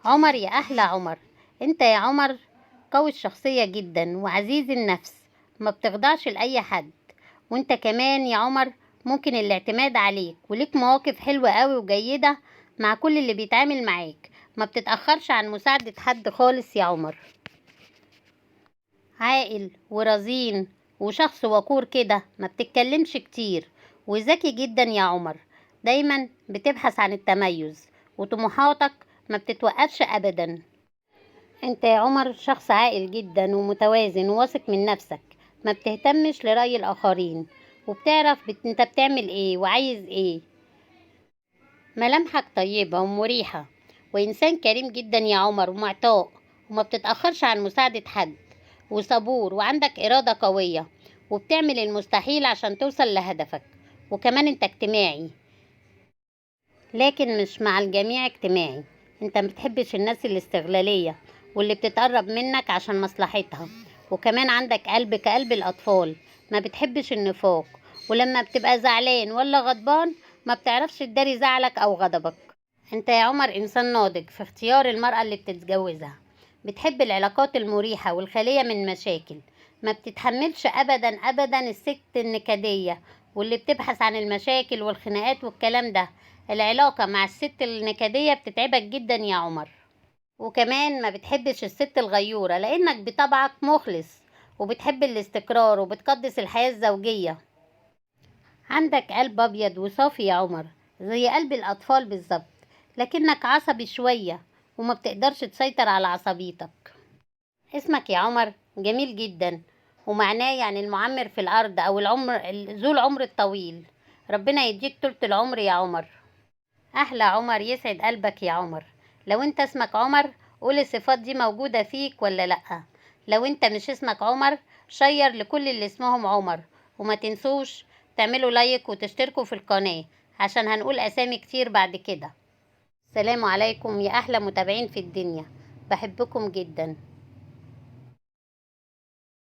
عمر يا أحلى عمر، انت يا عمر قوي الشخصية جدا وعزيز النفس، ما بتخضعش لأي حد. وانت كمان يا عمر ممكن الاعتماد عليك، وليك مواقف حلوة قوي وجيدة مع كل اللي بيتعامل معاك، ما بتتأخرش عن مساعدة حد خالص يا عمر. عاقل ورزين وشخص وقور كده، ما بتتكلمش كتير، وذكي جدا يا عمر. دايما بتبحث عن التميز، وطموحاتك ما بتتوقفش أبدا. انت يا عمر شخص عاقل جدا ومتوازن وواثق من نفسك، ما بتهتمش لرأي الآخرين، وبتعرف انت بتعمل ايه وعايز ايه. ملامحك طيبة ومريحة، وإنسان كريم جدا يا عمر ومعطاء، وما بتتأخرش عن مساعدة حد، وصبور وعندك إرادة قوية، وبتعمل المستحيل عشان توصل لهدفك. وكمان انت اجتماعي، لكن مش مع الجميع اجتماعي. انت ما بتحبش الناس الاستغلالية واللي بتتقرب منك عشان مصلحتها. وكمان عندك قلب كقلب الأطفال، ما بتحبش النفاق، ولما بتبقى زعلان ولا غضبان ما بتعرفش تداري زعلك أو غضبك. انت يا عمر إنسان ناضج في اختيار المرأة اللي بتتجوزها، بتحب العلاقات المريحة والخالية من مشاكل، ما بتتحملش أبدا أبدا الست النكدية واللي بتبحث عن المشاكل والخناقات والكلام ده. العلاقة مع الست النكدية بتتعبك جدا يا عمر. وكمان ما بتحبش الست الغيورة لأنك بطبعك مخلص، وبتحب الاستقرار وبتقدس الحياة الزوجية. عندك قلب أبيض وصافي يا عمر، زي قلب الأطفال بالظبط، لكنك عصبي شوية وما بتقدرش تسيطر على عصبيتك. اسمك يا عمر جميل جدا، ومعناه يعني المعمر في الأرض أو ذو العمر الطويل. ربنا يديك طولة العمر يا عمر. أحلى عمر، يسعد قلبك يا عمر. لو انت اسمك عمر قول الصفات دي موجودة فيك ولا لأ. لو انت مش اسمك عمر شير لكل اللي اسمهم عمر، وما تنسوش تعملوا لايك وتشتركوا في القناة عشان هنقول أسامي كتير بعد كده. السلام عليكم يا أحلى متابعين في الدنيا، بحبكم جدا.